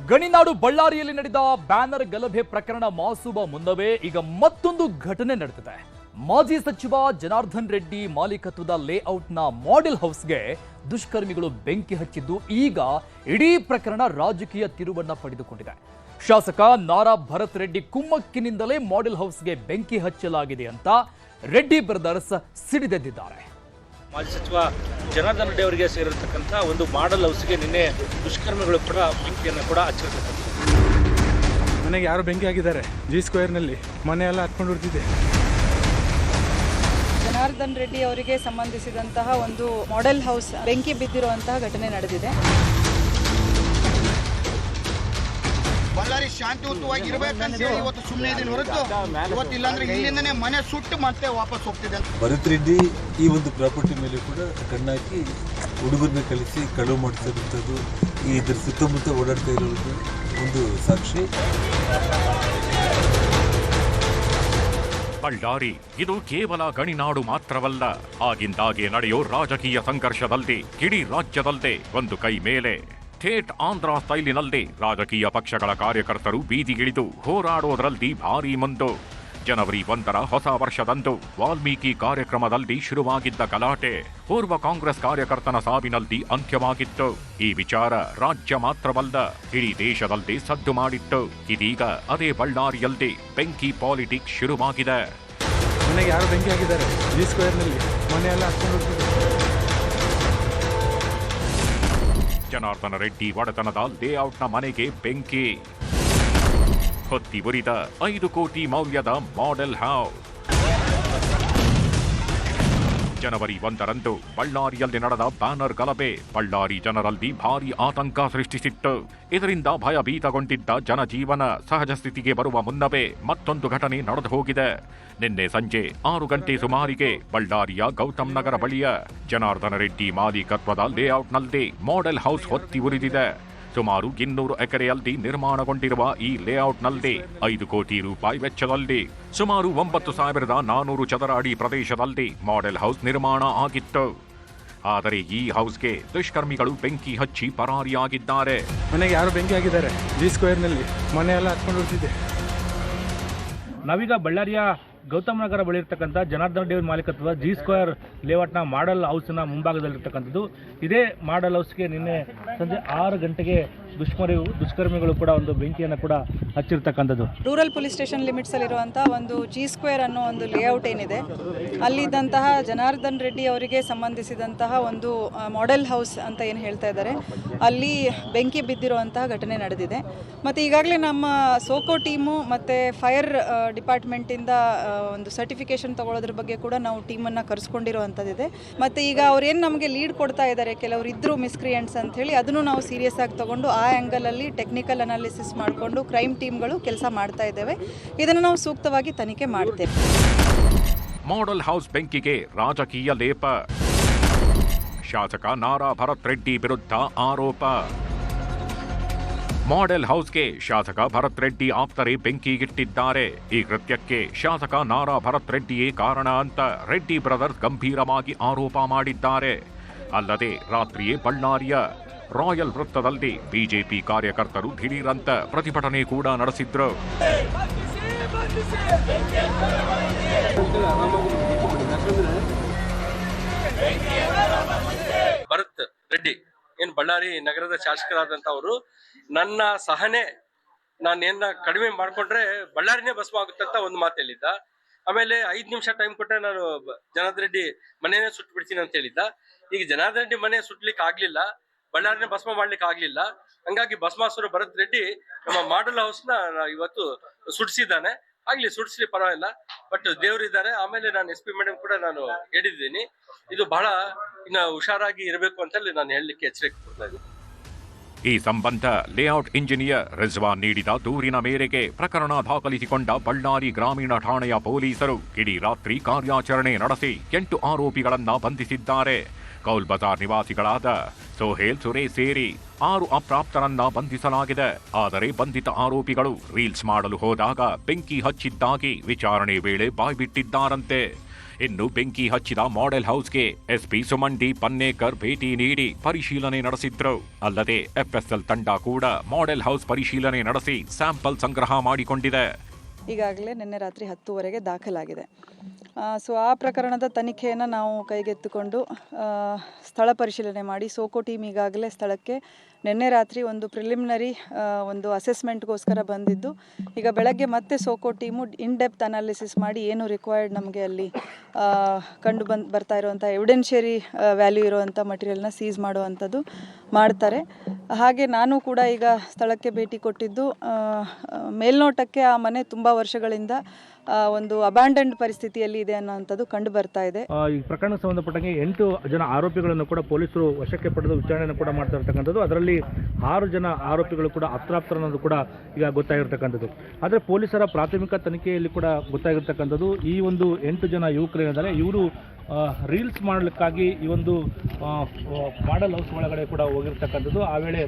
ಗಣಿನಾಡು ಬಳ್ಳಾರಿಯಲ್ಲಿ ನಡೆದ ಬ್ಯಾನರ್ ಗಲಭೆ ಪ್ರಕರಣ ಮಾಸುವ ಮುನ್ನವೇ ಈಗ ಮತ್ತೊಂದು ಘಟನೆ ನಡೆದಿದೆ. ಮಾಜಿ ಸಚಿವ ಜನಾರ್ದನ್ ರೆಡ್ಡಿ ಮಾಲೀಕತ್ವದ ಲೇಔಟ್ನ ಮಾಡೆಲ್ ಹೌಸ್ಗೆ ದುಷ್ಕರ್ಮಿಗಳು ಬೆಂಕಿ ಹಚ್ಚಿದ್ದು ಈಗ ಇಡೀ ಪ್ರಕರಣ ರಾಜಕೀಯ ತಿರುವನ್ನ ಪಡೆದುಕೊಂಡಿದೆ. ಶಾಸಕ ನಾರಾ ಭರತ್ ರೆಡ್ಡಿ ಕುಮ್ಮಕ್ಕಿನಿಂದಲೇ ಮಾಡೆಲ್ ಹೌಸ್ಗೆ ಬೆಂಕಿ ಹಚ್ಚಲಾಗಿದೆ ಅಂತ ರೆಡ್ಡಿ ಬ್ರದರ್ಸ್ ಸಿಡಿದೆದ್ದಿದ್ದಾರೆ. ಮಾಜಿ ಸಚಿವ ಜನಾರ್ದನ್ ರೆಡ್ಡಿ ಅವರಿಗೆ ಸೇರಿರ್ತಕ್ಕಂಥ ಒಂದು ಮಾಡೆಲ್ ಹೌಸ್ಗೆ ನಿನ್ನೆ ದುಷ್ಕರ್ಮಿಗಳು ಕೂಡ ಬೆಂಕಿಯನ್ನು ಕೂಡ ಹಚ್ಚಿರ್ತಕ್ಕಂಥ ಮನೆಗೆ ಯಾರು ಬೆಂಕಿ ಹಾಕಿದ್ದಾರೆ. ಜಿ ಸ್ಕ್ವೇರ್ನಲ್ಲಿ ಮನೆ ಎಲ್ಲ ಹತ್ಕೊಂಡು ಉಳಿದಿದೆ. ಜನಾರ್ದನ್ ರೆಡ್ಡಿ ಅವರಿಗೆ ಸಂಬಂಧಿಸಿದಂತಹ ಒಂದು ಮಾಡೆಲ್ ಹೌಸ್ ಬೆಂಕಿ ಬಿದ್ದಿರುವಂತಹ ಘಟನೆ ನಡೆದಿದೆ. ಬಳ್ಳಾರಿ ಶಾಂತಿಯುತವಾಗಿ ಇರಬೇಕಂತ ಹೇಳಿ ಇವತ್ತು ಸುಮ್ಮನೆ ಇದೀನಿ ಹೊರತು ಇವತ್ತು ಇಲ್ಲಾಂದ್ರೆ ಇಲ್ಲಿಂದನೇ ಮನೆ ಸುಟ್ಟು ಮತ್ತೆ ವಾಪಸ್ ಹೋಗ್ತಿದೆ. ಭರತ್ ರೆಡ್ಡಿ ಈ ಒಂದು ಪ್ರಾಪರ್ಟಿ ಮೇಲೆ ಕೂಡ ಕಣ್ಣಾಕಿ ಹುಡುಗರನ್ನ ಕಲಿಸಿ ಕಳುವು ಮಾಡಿಸಿರುವಂಥದ್ದು ಈ ಇದ್ರ ಸುತ್ತಮುತ್ತ ಓಡಾಡ್ತಾ ಇರೋದು ಒಂದು ಸಾಕ್ಷಿ. ಬಳ್ಳಾರಿ ಇದು ಕೇವಲ ಗಣಿನಾಡು ಮಾತ್ರವಲ್ಲ, ಆಗಿಂದಾಗೆ ನಡೆಯೋ ರಾಜಕೀಯ ಸಂಘರ್ಷದಲ್ಲಿ ಇಡೀ ರಾಜ್ಯದಲ್ಲೇ ಒಂದು ಕೈ ಮೇಲೆ. ಥೇಟ್ ಆಂಧ್ರ ಸ್ಟೈಲಿನಲ್ಲಿ ರಾಜಕೀಯ ಪಕ್ಷಗಳ ಕಾರ್ಯಕರ್ತರು ಬೀದಿಗಿಳಿದು ಹೋರಾಡೋದ್ರಲ್ಲಿ ಭಾರೀ ಮುಂದು. ಜನವರಿ 1ರ ಹೊಸ ವರ್ಷದಂದು ವಾಲ್ಮೀಕಿ ಕಾರ್ಯಕ್ರಮದಲ್ಲಿ ಶುರುವಾಗಿದ್ದ ಗಲಾಟೆ ಪೂರ್ವ ಕಾಂಗ್ರೆಸ್ ಕಾರ್ಯಕರ್ತನ ಸಾವಿನಲ್ಲಿ ಅಂತ್ಯವಾಗಿತ್ತು. ಈ ವಿಚಾರ ರಾಜ್ಯ ಮಾತ್ರವಲ್ಲ, ಇಡೀ ದೇಶದಲ್ಲಿ ಸದ್ದು ಮಾಡಿತ್ತು. ಇದೀಗ ಅದೇ ಬಳ್ಳಾರಿಯಲ್ಲಿ ಬೆಂಕಿ ಪಾಲಿಟಿಕ್ಸ್ ಶುರುವಾಗಿದೆ. ಮನೆಗೆ ಯಾರು ಬೆಂಕಿ ಹಾಕಿದ್ದಾರೆ. ಜಿ ಸ್ಕ್ವೇರ್ನಲ್ಲಿ ಮನೆ ಎಲ್ಲ ಹತ್ಕೊಂಡು ಉಳಿದಿದೆ. ಜನಾರ್ದನ ರೆಡ್ಡಿ ಒಡೆತನದ ಲೇಔಟ್ನ ಮನೆಗೆ ಬೆಂಕಿ ಹೊತ್ತಿ ಉರಿದ 5 ಕೋಟಿ ಮೌಲ್ಯದ ಮಾಡೆಲ್ ಹೌಸ್. ಜನವರಿ 1ರಂದು ಬಳ್ಳಾರಿಯಲ್ಲಿ ನಡೆದ ಬ್ಯಾನರ್ ಗಲಭೆ ಬಳ್ಳಾರಿ ಜನರಲ್ಲಿ ಭಾರೀ ಆತಂಕ ಸೃಷ್ಟಿಸಿತ್ತು. ಇದರಿಂದ ಭಯಭೀತಗೊಂಡಿದ್ದ ಜನಜೀವನ ಸಹಜ ಸ್ಥಿತಿಗೆ ಬರುವ ಮುನ್ನವೇ ಮತ್ತೊಂದು ಘಟನೆ ನಡೆದು ಹೋಗಿದೆ. ನಿನ್ನೆ ಸಂಜೆ 6 ಗಂಟೆ ಸುಮಾರಿಗೆ ಬಳ್ಳಾರಿಯ ಗೌತಮ್ ನಗರ ಬಳಿಯ ಜನಾರ್ದನ ರೆಡ್ಡಿ ಮಾಲೀಕತ್ವದ ಲೇಔಟ್ನಲ್ಲಿ ಮಾಡೆಲ್ ಹೌಸ್ ಹೊತ್ತಿ ಉರಿದಿದೆ. ಸುಮಾರು 200 ಎಕರೆಯಲ್ಲಿ ನಿರ್ಮಾಣಗೊಂಡಿರುವ ಈ ಲೇಔಟ್ನಲ್ಲಿ 5 ಕೋಟಿ ರೂಪಾಯಿ ವೆಚ್ಚದಲ್ಲಿ ಸುಮಾರು 9,400 ಚದರ ಅಡಿ ಪ್ರದೇಶದಲ್ಲಿ ಮಾಡೆಲ್ ಹೌಸ್ ನಿರ್ಮಾಣ ಆಗಿತ್ತು. ಆದರೆ ಈ ಹೌಸ್ಗೆ ದುಷ್ಕರ್ಮಿಗಳು ಬೆಂಕಿ ಹಚ್ಚಿ ಪರಾರಿಯಾಗಿದ್ದಾರೆ. ಮನೆಗೆ ಯಾರು ಬೆಂಕಿ ಹಾಕಿದ್ದಾರೆ. ಜಿ ಸ್ಕ್ವೇರ್ನಲ್ಲಿ ಮನೆ ಎಲ್ಲ ಹತ್ಕೊಂಡು ಉಳಿದಿದೆ. ನಾವೀಗ ಬಳ್ಳಾರಿಯ ಗೌತಮ್ ನಗರ ಬಳಿ ಇರ್ತಕ್ಕಂಥ ಜನಾರ್ದನ್ ರೆಡ್ಡಿ ಮಾಲೀಕತ್ವದ ಜಿ ಸ್ಕ್ವೇರ್ ಲೇಔಟ್ನ ಮಾಡೆಲ್ ಹೌಸ್ನ ಮುಂಭಾಗದಲ್ಲಿರ್ತಕ್ಕಂಥದ್ದು. ಇದೇ ಮಾಡೆಲ್ ಹೌಸ್ಗೆ ನಿನ್ನೆ ಸಂಜೆ 6 ಗಂಟೆಗೆ ದುಷ್ಕರ್ಮಿಗಳು ಕೂಡ ಒಂದು ಬೆಂಕಿಯನ್ನು ಕೂಡ ಹಚ್ಚಿರ್ತಕ್ಕಂಥದ್ದು. ರೂರಲ್ ಪೊಲೀಸ್ ಸ್ಟೇಷನ್ ಲಿಮಿಟ್ಸ್ ಅಲ್ಲಿರುವಂತಹ ಒಂದು ಜಿ ಸ್ಕ್ವೇರ್ ಅನ್ನೋ ಒಂದು ಲೇಔಟ್ ಏನಿದೆ, ಅಲ್ಲಿದ್ದಂತಹ ಜನಾರ್ದನ್ ರೆಡ್ಡಿ ಅವರಿಗೆ ಸಂಬಂಧಿಸಿದಂತಹ ಒಂದು ಮಾಡೆಲ್ ಹೌಸ್ ಅಂತ ಏನು ಹೇಳ್ತಾ ಇದ್ದಾರೆ, ಅಲ್ಲಿ ಬೆಂಕಿ ಬಿದ್ದಿರುವಂತಹ ಘಟನೆ ನಡೆದಿದೆ. ಮತ್ತು ಈಗಾಗಲೇ ನಮ್ಮ ಸೋಕೋ ಟೀಮು ಮತ್ತು ಫೈರ್ ಡಿಪಾರ್ಟ್ಮೆಂಟಿಂದ ಒಂದು ಸರ್ಟಿಫಿಕೇಶನ್ ತಗೊಳ್ಳೋದ್ರ ಬಗ್ಗೆ ಕೂಡ ನಾವು ಟೀಮನ್ನು ಕರೆಸ್ಕೊಂಡಿರುವಂಥದ್ದಿದೆ. ಮತ್ತು ಈಗ ಅವ್ರೇನು ನಮಗೆ ಲೀಡ್ ಕೊಡ್ತಾ ಇದ್ದಾರೆ, ಕೆಲವರು ಇದ್ದರು ಮಿಸ್ಕ್ರಿಯೆಂಟ್ಸ್ ಅಂತ ಹೇಳಿ, ಅದನ್ನು ನಾವು ಸೀರಿಯಸ್ ಆಗಿ ತಗೊಂಡು ಆ ಆ್ಯಂಗಲಲ್ಲಿ ಟೆಕ್ನಿಕಲ್ ಅನಾಲಿಸಿಸ್ ಮಾಡಿಕೊಂಡು ಕ್ರೈಮ್ ಟೀಮ್ಗಳು ಕೆಲಸ ಮಾಡ್ತಾ ಇದ್ದೇವೆ. ಇದನ್ನು ನಾವು ಸೂಕ್ತವಾಗಿ ತನಿಖೆ ಮಾಡ್ತೇವೆ. ಮಾಡೆಲ್ ಹೌಸ್ ಬೆಂಕಿಗೆ ರಾಜಕೀಯ ಲೇಪ. ಶಾಸಕ ನಾರಾ ಭರತ್ ರೆಡ್ಡಿ ವಿರುದ್ಧ ಆರೋಪ. ಮಾಡೆಲ್ ಹೌಸ್ಗೆ ಶಾಸಕ ಭರತ್ ರೆಡ್ಡಿ ಆಪ್ತರೇ ಬೆಂಕಿಗಿಟ್ಟಿದ್ದಾರೆ. ಈ ಕೃತ್ಯಕ್ಕೆ ಶಾಸಕ ನಾರಾ ಭರತ್ ರೆಡ್ಡಿಯೇ ಕಾರಣ ಅಂತ ರೆಡ್ಡಿ ಬ್ರದರ್ಸ್ ಗಂಭೀರವಾಗಿ ಆರೋಪ ಮಾಡಿದ್ದಾರೆ. ಅಲ್ಲದೆ ರಾತ್ರಿಯೇ ಬಳ್ಳಾರಿಯ ರಾಯಲ್ ವೃತ್ತದಲ್ಲಿ ಬಿಜೆಪಿ ಕಾರ್ಯಕರ್ತರು ದಿಢೀರಂತ ಪ್ರತಿಭಟನೆ ಕೂಡ ನಡೆಸಿದ್ರು. ಭರತ್ ರೆಡ್ಡಿ ಏನು ಬಳ್ಳಾರಿ ನಗರದ ಶಾಸಕರಾದಂಥವರು, ನನ್ನ ಸಹನೆ ನಾನೇನ ಕಡಿಮೆ ಮಾಡ್ಕೊಂಡ್ರೆ ಬಳ್ಳಾರಿನೇ ಭಸ್ಮ ಆಗುತ್ತೆ ಅಂತ ಒಂದು ಮಾತು ಹೇಳಿದ್ದ. ಆಮೇಲೆ 5 ನಿಮಿಷ ಟೈಮ್ ಕೊಟ್ಟರೆ ನಾನು ಜನಾರ್ದನ್ ರೆಡ್ಡಿ ಮನೆನೇ ಸುಟ್ಟು ಬಿಡ್ತೀನಿ ಅಂತ ಹೇಳಿದ್ದ. ಈಗ ಜನಾರ್ದನ್ ರೆಡ್ಡಿ ಮನೆ ಸುಟ್ಲಿಕ್ಕೆ ಆಗ್ಲಿಲ್ಲ, ಬಳ್ಳಾರಿನ ಭಸ್ಮ ಮಾಡ್ಲಿಕ್ಕೆ ಆಗ್ಲಿಲ್ಲ. ಹಂಗಾಗಿ ಭಸ್ಮಾಸುರ ಭರತ್ ರೆಡ್ಡಿ ನಮ್ಮ ಮಾಡೆಲ್ ಹೌಸ್ನ ಇವತ್ತು ಸುಡಿಸಿದ್ದಾನೆ. ಆಗ್ಲಿ, ಸುಡಿಸ್ಲಿ, ಪರವಾಗಿಲ್ಲ, ಬಟ್ ದೇವರಿದ್ದಾರೆ. ಆಮೇಲೆ ನಾನು SP ಮೇಡಮ್ ಕೂಡ ನಾನು ಹೇಳಿದ್ದೀನಿ, ಇದು ಬಹಳ ಇನ್ನು ಹುಷಾರಾಗಿ ಇರಬೇಕು ಅಂತೇಳಿ ನಾನು ಹೇಳಲಿಕ್ಕೆ ಎಚ್ಚರಿಕೆ ಕೊಡ್ತಾ ಇದ್ದೀನಿ. ಈ ಸಂಬಂಧ ಲೇಔಟ್ ಇಂಜಿನಿಯರ್ ರಿಜ್ವಾನ್ ನೀಡಿದ ದೂರಿನ ಮೇರೆಗೆ ಪ್ರಕರಣ ದಾಖಲಿಸಿಕೊಂಡ ಬಳ್ಳಾರಿ ಗ್ರಾಮೀಣ ಠಾಣೆಯ ಪೊಲೀಸರು ಇಡೀ ರಾತ್ರಿ ಕಾರ್ಯಾಚರಣೆ ನಡೆಸಿ 8 ಆರೋಪಿಗಳನ್ನ ಬಂಧಿಸಿದ್ದಾರೆ. ಕೌಲ್ ಬಜಾರ್ ನಿವಾಸಿಗಳಾದ ಸೋಹೇಲ್ ಸುರೇಶ್ ಸೇರಿ 6 ಅಪ್ರಾಪ್ತರನ್ನ ಬಂಧಿಸಲಾಗಿದೆ. ಆದರೆ ಬಂಧಿತ ಆರೋಪಿಗಳು ರೀಲ್ಸ್ ಮಾಡಲು ಹೋದಾಗ ಬೆಂಕಿ ಹಚ್ಚಿದ್ದಾಗಿ ವಿಚಾರಣೆ ವೇಳೆ ಬಾಯ್ಬಿಟ್ಟಿದ್ದಾರಂತೆ. ಇನ್ನು ಬೆಂಕಿ ಹಚ್ಚಿದ ಮಾಡೆಲ್ ಹೌಸ್ಗೆ ಎಸ್ಪಿ ಸುಮನ್ ಡಿ ಪನ್ನೇಕರ್ ಭೇಟಿ ನೀಡಿ ಪರಿಶೀಲನೆ ನಡೆಸಿದ್ರು. ಅಲ್ಲದೆ ಎಫ್ಎಸ್ಎಲ್ ತಂಡ ಕೂಡ ಮಾಡೆಲ್ ಹೌಸ್ ಪರಿಶೀಲನೆ ನಡೆಸಿ ಸ್ಯಾಂಪಲ್ ಸಂಗ್ರಹ ಮಾಡಿಕೊಂಡಿದೆ. ಈಗಾಗಲೇ ನಿನ್ನೆ ರಾತ್ರಿ 10:00ವರೆಗೆ ದಾಖಲಾಗಿದೆ. ಸೊ ಆ ಪ್ರಕರಣದ ತನಿಖೆಯನ್ನು ನಾವು ಕೈಗೆತ್ತಿಕೊಂಡು ಸ್ಥಳ ಪರಿಶೀಲನೆ ಮಾಡಿ ಸೋಕೋ ಟೀಮ್ ಈಗಾಗಲೇ ಸ್ಥಳಕ್ಕೆ ನಿನ್ನೆ ರಾತ್ರಿ ಒಂದು ಪ್ರಿಲಿಮಿನರಿ ಒಂದು ಅಸೆಸ್ಮೆಂಟ್ಗೋಸ್ಕರ ಬಂದಿದ್ದು, ಈಗ ಬೆಳಗ್ಗೆ ಮತ್ತೆ SOCO team in depth analysis ಮಾಡಿ ಏನು ರಿಕ್ವೈರ್ಡ್ ನಮಗೆ ಅಲ್ಲಿ ಬರ್ತಾ ಇರುವಂಥ ಎವಿಡೆನ್ಷಿಯರಿ ವ್ಯಾಲ್ಯೂ ಇರುವಂಥ ಮಟೀರಿಯಲ್ನ ಸೀಸ್ ಮಾಡುವಂಥದ್ದು ಮಾಡ್ತಾರೆ. ಹಾಗೆ ನಾನು ಕೂಡ ಈಗ ಸ್ಥಳಕ್ಕೆ ಭೇಟಿ ಕೊಟ್ಟಿದ್ದು, ಮೇಲ್ನೋಟಕ್ಕೆ ಆ ಮನೆ ತುಂಬ ವರ್ಷಗಳಿಂದ ಒಂದು ಅಬ್ಯಾಂಡನ್ಡ್ ಪರಿಸ್ಥಿತಿಯಲ್ಲಿ ಇದೆ ಅನ್ನೋಂಥದ್ದು ಕಂಡು ಬರ್ತಾ ಇದೆ. ಈ ಪ್ರಕರಣಕ್ಕೆ ಸಂಬಂಧಪಟ್ಟಂಗೆ 8 ಜನ ಆರೋಪಿಗಳನ್ನು ಕೂಡ ಪೊಲೀಸರು ವಶಕ್ಕೆ ಪಡೆದು ವಿಚಾರಣೆಯನ್ನು ಕೂಡ ಮಾಡ್ತಾ ಇರ್ತಕ್ಕಂಥದ್ದು. ಅದರಲ್ಲಿ 6 ಜನ ಆರೋಪಿಗಳು ಕೂಡ ಅಪ್ರಾಪ್ತರನ್ನೋದು ಕೂಡ ಈಗ ಗೊತ್ತಾಗಿರ್ತಕ್ಕಂಥದ್ದು. ಆದರೆ ಪೊಲೀಸರ ಪ್ರಾಥಮಿಕ ತನಿಖೆಯಲ್ಲಿ ಕೂಡ ಗೊತ್ತಾಗಿರ್ತಕ್ಕಂಥದ್ದು, ಈ ಒಂದು 8 ಜನ ಯುವಕರೇನಿದ್ದಾರೆ ಇವರು ರೀಲ್ಸ್ ಮಾಡಲಿಕ್ಕಾಗಿ ಈ ಒಂದು ಮಾಡೆಲ್ ಹೌಸ್ ಒಳಗಡೆ ಕೂಡ ಹೋಗಿರ್ತಕ್ಕಂಥದ್ದು. ಆ ವೇಳೆ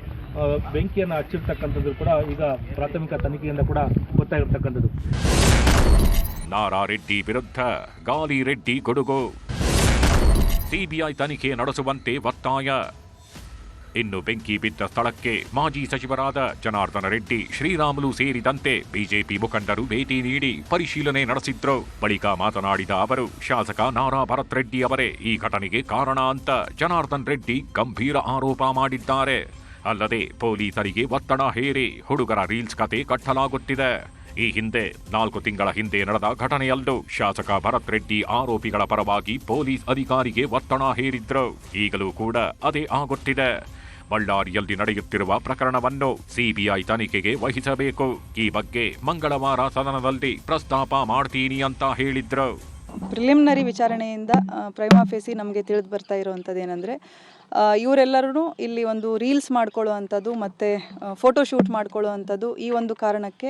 ಬೆಂಕಿಯನ್ನು ಹಚ್ಚಿರ್ತಕ್ಕಂಥದ್ದು ಕೂಡ ಈಗ ಪ್ರಾಥಮಿಕ ತನಿಖೆಯಿಂದ ಕೂಡ ಗೊತ್ತಾಗಿರ್ತಕ್ಕಂಥದ್ದು. ನಾರಾ ರೆಡ್ಡಿ ವಿರುದ್ಧ ಗಾಲಿ ರೆಡ್ಡಿ ಗುಡುಗು, ಸಿಬಿಐ ತನಿಖೆ ನಡೆಸುವಂತೆ ಒತ್ತಾಯ. ಇನ್ನು ಬೆಂಕಿ ಬಿದ್ದ ಸ್ಥಳಕ್ಕೆ ಮಾಜಿ ಸಚಿವರಾದ ಜನಾರ್ದನ ರೆಡ್ಡಿ, ಶ್ರೀರಾಮುಲು ಸೇರಿದಂತೆ ಬಿಜೆಪಿ ಮುಖಂಡರು ಭೇಟಿ ನೀಡಿ ಪರಿಶೀಲನೆ ನಡೆಸಿದ್ರು. ಬಳಿಕ ಮಾತನಾಡಿದ ಅವರು, ಶಾಸಕ ನಾರಾ ಭರತ್ ರೆಡ್ಡಿ ಅವರೇ ಈ ಘಟನೆಗೆ ಕಾರಣ ಅಂತ ಜನಾರ್ದನ್ ರೆಡ್ಡಿ ಗಂಭೀರ ಆರೋಪ ಮಾಡಿದ್ದಾರೆ. ಅಲ್ಲದೆ ಪೊಲೀಸರಿಗೆ ಒತ್ತಡ ಹೇರಿ ಹುಡುಗರ ರೀಲ್ಸ್ ಕತೆ ಕಟ್ಟಲಾಗುತ್ತಿದೆ. ಈ ಹಿಂದೆ 4 ತಿಂಗಳ ಹಿಂದೆ ನಡೆದ ಘಟನೆಯಲ್ಲೂ ಶಾಸಕ ಭರತ್ ರೆಡ್ಡಿ ಆರೋಪಿಗಳ ಪರವಾಗಿ ಪೊಲೀಸ್ ಅಧಿಕಾರಿಗೆ ಒತ್ತಡ ಹೇರಿದ್ರು. ಈಗಲೂ ಕೂಡ ಅದೇ ಆಗುತ್ತಿದೆ. ಬಳ್ಳಾರಿಯಲ್ಲಿ ನಡೆಯುತ್ತಿರುವ ಪ್ರಕರಣವನ್ನು ಸಿಬಿಐ ತನಿಖೆಗೆ ವಹಿಸಬೇಕು. ಈ ಬಗ್ಗೆ ಮಂಗಳವಾರ ಸದನದಲ್ಲಿ ಪ್ರಸ್ತಾಪ ಮಾಡ್ತೀನಿ ಅಂತ ಹೇಳಿದ್ರು. ಪ್ರಿಲಿಮಿನರಿ ವಿಚಾರಣೆಯಿಂದ ಪ್ರೈಮಾ ಫೇಸಿ ನಮಗೆ ತಿಳಿದು ಬರ್ತಾ ಇರುವಂಥದ್ದು ಏನಂದರೆ, ಇವರೆಲ್ಲರೂ ಇಲ್ಲಿ ಒಂದು ರೀಲ್ಸ್ ಮಾಡ್ಕೊಳ್ಳುವಂಥದ್ದು ಮತ್ತು ಫೋಟೋಶೂಟ್ ಮಾಡ್ಕೊಳ್ಳುವಂಥದ್ದು ಈ ಒಂದು ಕಾರಣಕ್ಕೆ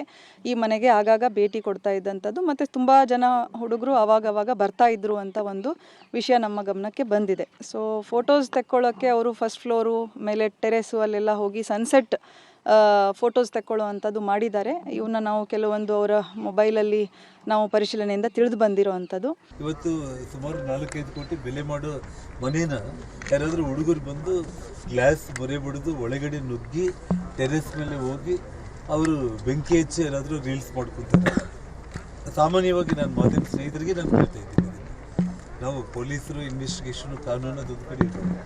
ಈ ಮನೆಗೆ ಆಗಾಗ ಭೇಟಿ ಕೊಡ್ತಾ ಇದ್ದಂಥದ್ದು, ಮತ್ತು ತುಂಬ ಜನ ಹುಡುಗರು ಆವಾಗವಾಗ ಬರ್ತಾ ಇದ್ರು ಅಂತ ಒಂದು ವಿಷಯ ನಮ್ಮ ಗಮನಕ್ಕೆ ಬಂದಿದೆ. ಸೊ ಫೋಟೋಸ್ ತೆಕ್ಕೊಳ್ಳೋಕ್ಕೆ ಅವರು ಫಸ್ಟ್ ಫ್ಲೋರು ಮೇಲೆ ಟೆರೆಸು ಅಲ್ಲೆಲ್ಲ ಹೋಗಿ ಸನ್ಸೆಟ್ ಫೋಟೋಸ್ ತೆಕ್ಕೊಳ್ಳುವಂಥದ್ದು ಮಾಡಿದ್ದಾರೆ. ಇವನ್ನ ನಾವು ಕೆಲವೊಂದು ಅವರ ಮೊಬೈಲಲ್ಲಿ ನಾವು ಪರಿಶೀಲನೆಯಿಂದ ತಿಳಿದು ಬಂದಿರುವಂಥದ್ದು. ಇವತ್ತು ಸುಮಾರು 4-5 ಕೋಟಿ ಬೆಲೆ ಮಾಡೋ ಮನೇನ ಯಾರಾದರೂ ಹುಡುಗರು ಬಂದು ಗ್ಲಾಸ್ ಮೊರೆ ಬಡಿದು ಒಳಗಡೆ ನುಗ್ಗಿ ಟೆರೆಸ್ ಮೇಲೆ ಹೋಗಿ ಅವರು ಬೆಂಕಿ ಹಚ್ಚಿ ಏನಾದರೂ ರೀಲ್ಸ್ ಮಾಡ್ಕೊತಾರೆ. ಸಾಮಾನ್ಯವಾಗಿ ನಾನು ಮಾಧ್ಯಮ ಸ್ನೇಹಿತರಿಗೆ ನಾನು ಹೇಳ್ತಾ ಇದ್ದೀನಿ, ನಾವು ಪೊಲೀಸರು ಇನ್ವೆಸ್ಟಿಗೇಷನು ಕಾನೂನು ಅದೊಂದು ಕಡೆ ಇರ್ತದೆ.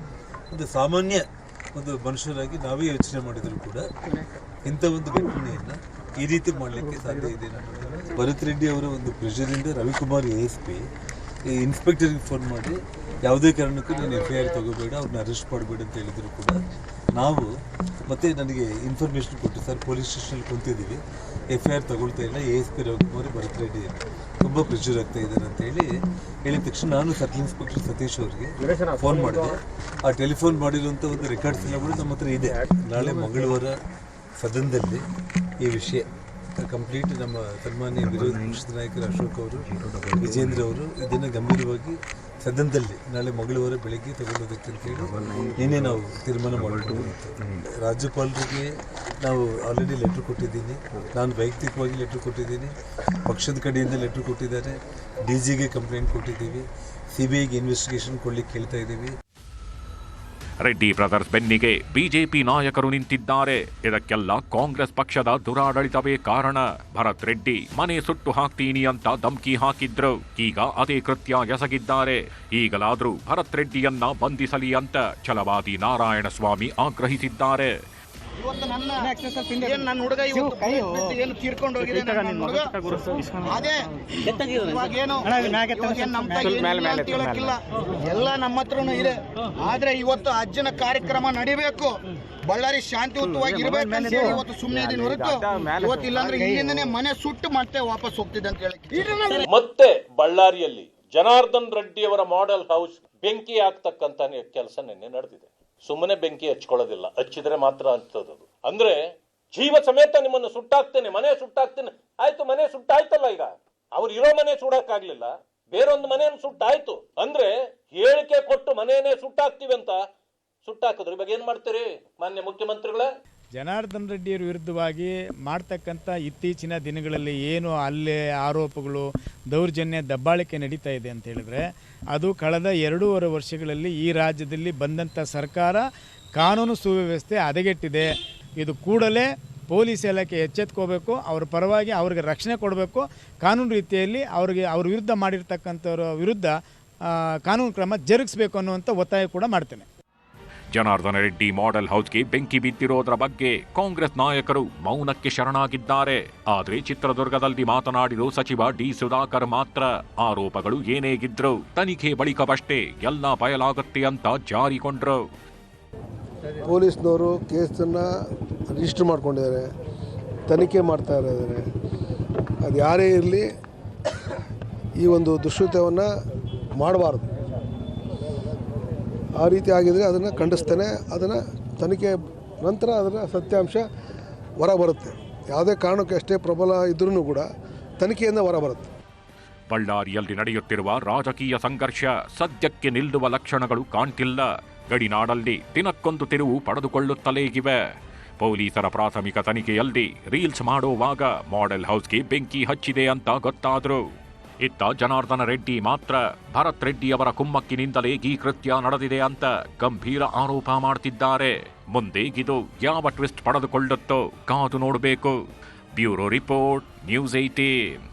ಒಂದು ಸಾಮಾನ್ಯ ಒಂದು ಮನುಷ್ಯರಾಗಿ ನಾವೇ ಯೋಚನೆ ಮಾಡಿದರೂ ಕೂಡ ಇಂಥ ಒಂದು ಘಟನೆಯನ್ನು ಈ ರೀತಿ ಮಾಡಲಿಕ್ಕೆ ಸಾಧ್ಯ ಇದೆ. ಭರತ್ ರೆಡ್ಡಿ ಅವರ ಒಂದು ಪ್ರೆಷರಿಂದ ರವಿಕುಮಾರ್ ASP ಈ ಇನ್ಸ್ಪೆಕ್ಟರ್ಗೆ ಫೋನ್ ಮಾಡಿ ಯಾವುದೇ ಕಾರಣಕ್ಕೂ ನೀನು FIR ತಗೋಬೇಡ, ಅವ್ರನ್ನ ಅರೆಸ್ಟ್ ಮಾಡಬೇಡ ಅಂತ ಹೇಳಿದ್ರು ಕೂಡ ನಾವು ಮತ್ತೆ ನನಗೆ ಇನ್ಫಾರ್ಮೇಷನ್ ಕೊಟ್ಟು, ಸರ್ ಪೊಲೀಸ್ ಸ್ಟೇಷನಲ್ಲಿ ಕುಂತಿದ್ದೀವಿ, FIR ತಗೊಳ್ತಾ ಇಲ್ಲ, ASP ರವಿಕುಮಾರ್ ಭರತ್ ರೆಡ್ಡಿ ತುಂಬ ಪ್ರೆಷರ್ ಆಗ್ತಾ ಇದ್ದಾರೆ ಅಂತ ಹೇಳಿದ ತಕ್ಷಣ ನಾನು ಸರ್ಕಲ್ ಇನ್ಸ್ಪೆಕ್ಟರ್ ಸತೀಶ್ ಅವರಿಗೆ ಫೋನ್ ಮಾಡಿದೆ. ಆ ಟೆಲಿಫೋನ್ ಮಾಡಿರುವಂಥ ಒಂದು ರೆಕಾರ್ಡ್ಸ್ ಎಲ್ಲ ಕೂಡ ನಮ್ಮ ಹತ್ರ ಇದೆ. ನಾಳೆ ಮಂಗಳವಾರ ಸದನದಲ್ಲಿ ಈ ವಿಷಯ ಕಂಪ್ಲೀಟ್ ನಮ್ಮ ಸನ್ಮಾನ್ಯ ವಿರೋಧ ಪಕ್ಷದ ನಾಯಕರು ಅಶೋಕ್ ಅವರು, ವಿಜೇಂದ್ರ ಅವರು ಇದನ್ನು ಗಂಭೀರವಾಗಿ ಸದನದಲ್ಲಿ ನಾಳೆ ಮಂಗಳವಾರ ಬೆಳಗ್ಗೆ ತಗೊಳ್ಳೋದಕ್ಕೆ ಅಂತೇಳಿ ನಿನ್ನೆ ನಾವು ತೀರ್ಮಾನ ಮಾಡಿಕೊಂಡಿದ್ದು. ರಾಜ್ಯಪಾಲರಿಗೆ ನಾವು ಆಲ್ರೆಡಿ ಲೆಟ್ರ್ ಕೊಟ್ಟಿದ್ದೀನಿ, ನಾನು ವೈಯಕ್ತಿಕವಾಗಿ ಲೆಟ್ರ್ ಕೊಟ್ಟಿದ್ದೀನಿ, ಪಕ್ಷದ ಕಡೆಯಿಂದ ಲೆಟ್ರ್ ಕೊಟ್ಟಿದ್ದಾರೆ, DGಗೆ ಕಂಪ್ಲೇಂಟ್ ಕೊಟ್ಟಿದ್ದೀವಿ, CBIಗೆ ಇನ್ವೆಸ್ಟಿಗೇಷನ್ ಕೊಡ್ಲಿಕ್ಕೆ ಹೇಳ್ತಾ ಇದ್ದೀವಿ. ರೆಡ್ಡಿ ಬ್ರದರ್ಸ್ ಬೆನ್ನಿಗೆ ಬಿಜೆಪಿ ನಾಯಕರು ನಿಂತಿದ್ದಾರೆ. ಇದಕ್ಕೆಲ್ಲ ಕಾಂಗ್ರೆಸ್ ಪಕ್ಷದ ದುರಾಡಳಿತವೇ ಕಾರಣ. ಭರತ್ ರೆಡ್ಡಿ ಮನೆ ಸುಟ್ಟು ಹಾಕ್ತೀನಿ ಅಂತ ಧಮ್ಕಿ ಹಾಕಿದ್ರು. ಈಗ ಅದೇ ಕೃತ್ಯ ಎಸಗಿದ್ದಾರೆ. ಈಗಲಾದ್ರೂ ಭರತ್ ರೆಡ್ಡಿಯನ್ನ ಬಂಧಿಸಲಿ ಅಂತ ಛಲವಾದಿ ನಾರಾಯಣಸ್ವಾಮಿ ಆಗ್ರಹಿಸಿದ್ದಾರೆ. ಇವತ್ತು ನನ್ನ ಹುಡುಗ ಏನು ತೀರ್ಕೊಂಡು ಹೋಗಿದೆ, ನನ್ನ ಹುಡುಗ ಅದೇ ಇವಾಗೇನು ಹೇಳಕ್ಕಿಲ್ಲ, ಎಲ್ಲ ನಮ್ಮ ಹತ್ರನೂ ಇದೆ. ಆದ್ರೆ ಇವತ್ತು ಅಜ್ಜನ ಕಾರ್ಯಕ್ರಮ ನಡಿಬೇಕು, ಬಳ್ಳಾರಿ ಶಾಂತಿಯುತವಾಗಿ ಇರ್ಬೇಕಂತ ಹೇಳಿ ಇವತ್ತು ಸುಮ್ಮನೆ ಇದೀನಿ ಹೊರತು ಇವತ್ತು ಇಲ್ಲಾಂದ್ರೆ ಇಲ್ಲಿಂದನೇ ಮನೆ ಸುಟ್ಟು ಮತ್ತೆ ವಾಪಸ್ ಹೋಗ್ತಿದೆ ಅಂತ ಹೇಳಿ. ಮತ್ತೆ ಬಳ್ಳಾರಿಯಲ್ಲಿ ಜನಾರ್ದನ್ ರೆಡ್ಡಿ ಅವರ ಮಾಡೆಲ್ ಹೌಸ್ ಬೆಂಕಿ ಆಗ್ತಕ್ಕಂತ ಕೆಲಸ ನಿನ್ನೆ ನಡೆದಿದೆ. ಸುಮ್ಮನೆ ಬೆಂಕಿ ಹಚ್ಕೊಳ್ಳೋದಿಲ್ಲ, ಹಚ್ಚಿದ್ರೆ ಮಾತ್ರ ಹಚ್ಚೋದು. ಅಂದ್ರೆ ಜೀವ ಸಮೇತ ನಿಮ್ಮನ್ನು ಸುಟ್ಟಾಕ್ತೇನೆ, ಮನೆ ಸುಟ್ಟಾಕ್ತೇನೆ. ಆಯ್ತು, ಮನೆ ಸುಟ್ಟಾಯ್ತಲ್ಲ. ಈಗ ಅವ್ರು ಇರೋ ಮನೆ ಸುಡಕ್ಕಾಗ್ಲಿಲ್ಲ, ಬೇರೊಂದು ಮನೆಯನ್ನು ಸುಟ್ಟಾಯ್ತು. ಅಂದ್ರೆ ಹೇಳಿಕೆ ಕೊಟ್ಟು ಮನೆಯನ್ನೇ ಸುಟ್ಟಾಕ್ತಿವಿ ಅಂತ ಸುಟ್ಟಾಕಿದ್ರು. ಇವಾಗ ಏನ್ ಮಾಡ್ತೀರಿ ಮಾನ್ಯ ಮುಖ್ಯಮಂತ್ರಿಗಳೇ? ಜನಾರ್ದನ್ ರೆಡ್ಡಿಯವರ ವಿರುದ್ಧವಾಗಿ ಮಾಡ್ತಕ್ಕಂಥ ಇತ್ತೀಚಿನ ದಿನಗಳಲ್ಲಿ ಏನು ಹಲ್ಲೆ ಆರೋಪಗಳು ದೌರ್ಜನ್ಯ ದಬ್ಬಾಳಿಕೆ ನಡೀತಾ ಇದೆ ಅಂತ ಹೇಳಿದ್ರೆ ಅದು ಕಳೆದ 2.5 ವರ್ಷಗಳಲ್ಲಿ ಈ ರಾಜ್ಯದಲ್ಲಿ ಬಂದಂಥ ಸರ್ಕಾರ ಕಾನೂನು ಸುವ್ಯವಸ್ಥೆ ಹದಗೆಟ್ಟಿದೆ. ಇದು ಕೂಡಲೇ ಪೊಲೀಸ್ ಇಲಾಖೆ ಎಚ್ಚೆತ್ಕೋಬೇಕು, ಅವ್ರ ಪರವಾಗಿ ಅವ್ರಿಗೆ ರಕ್ಷಣೆ ಕೊಡಬೇಕು, ಕಾನೂನು ರೀತಿಯಲ್ಲಿ ಅವ್ರ ವಿರುದ್ಧ ಮಾಡಿರ್ತಕ್ಕಂಥವ್ರ ವಿರುದ್ಧ ಕಾನೂನು ಕ್ರಮ ಜರುಗಿಸಬೇಕು ಅನ್ನುವಂಥ ಒತ್ತಾಯ ಕೂಡ ಮಾಡ್ತೇನೆ. ಜನಾರ್ದನ ರೆಡ್ಡಿ ಮಾಡೆಲ್ ಹೌಸ್ಗೆ ಬೆಂಕಿ ಬಿದ್ದಿರೋದ್ರ ಬಗ್ಗೆ ಕಾಂಗ್ರೆಸ್ ನಾಯಕರು ಮೌನಕ್ಕೆ ಶರಣಾಗಿದ್ದಾರೆ. ಆದರೆ ಚಿತ್ರದುರ್ಗದಲ್ಲಿ ಮಾತನಾಡಿರೋ ಸಚಿವ ಡಿ ಸುಧಾಕರ್ ಮಾತ್ರ ಆರೋಪಗಳು ಏನೇಗಿದ್ರು ತನಿಖೆ ಬಳಿಕವಷ್ಟೇ ಎಲ್ಲ ಬಯಲಾಗುತ್ತೆ ಅಂತ ಜಾರಿಕೊಂಡ್ರು. ಪೊಲೀಸ್ನವರು ಕೇಸನ್ನು ರಿಜಿಸ್ಟರ್ ಮಾಡ್ಕೊಂಡಿದ್ದಾರೆ, ತನಿಖೆ ಮಾಡ್ತಾ ಇದ್ದಾರೆ. ಅದು ಯಾರೇ ಇರಲಿ ಈ ಒಂದು ದುಷ್ಕೃತ್ಯವನ್ನು ಮಾಡಬಾರ್ದು. ಆ ರೀತಿ ಆಗಿದರೆ ಅದನ್ನು ಖಂಡಿಸ್ತೇನೆ. ಅದನ್ನು ತನಿಖೆ ನಂತರ ಅದರ ಸತ್ಯಾಂಶ ಹೊರಬರುತ್ತೆ. ಯಾವುದೇ ಕಾರಣಕ್ಕೆ ಅಷ್ಟೇ ಪ್ರಬಲ ಇದ್ರೂ ಕೂಡ ತನಿಖೆಯಿಂದ ಹೊರಬರುತ್ತೆ. ಬಳ್ಳಾರಿಯಲ್ಲಿ ನಡೆಯುತ್ತಿರುವ ರಾಜಕೀಯ ಸಂಘರ್ಷ ಸದ್ಯಕ್ಕೆ ನಿಲ್ಲುವ ಲಕ್ಷಣಗಳು ಕಾಣ್ತಿಲ್ಲ. ಗಡಿನಾಡಲ್ಲಿ ದಿನಕ್ಕೊಂದು ತಿರುವು ಪಡೆದುಕೊಳ್ಳುತ್ತಲೇ ಇವೆ. ಪೊಲೀಸರ ಪ್ರಾಥಮಿಕ ತನಿಖೆಯಲ್ಲಿ ರೀಲ್ಸ್ ಮಾಡುವಾಗ ಮಾಡೆಲ್ ಹೌಸ್ಗೆ ಬೆಂಕಿ ಹಚ್ಚಿದೆ ಅಂತ ಗೊತ್ತಾದ್ರು. ಇತ್ತ ಜನಾರ್ದನ ರೆಡ್ಡಿ ಮಾತ್ರ ಭರತ್ ರೆಡ್ಡಿಯವರ ಕುಮ್ಮಕ್ಕಿನಿಂದಲೇ ಈ ಕೃತ್ಯ ನಡೆದಿದೆ ಅಂತ ಗಂಭೀರ ಆರೋಪ ಮಾಡ್ತಿದ್ದಾರೆ. ಮುಂದೆ ಇದು ಯಾವ ಟ್ವಿಸ್ಟ್ ಪಡೆದುಕೊಳ್ಳುತ್ತೋ ಕಾದು ನೋಡಬೇಕು. Bureau report, news 18.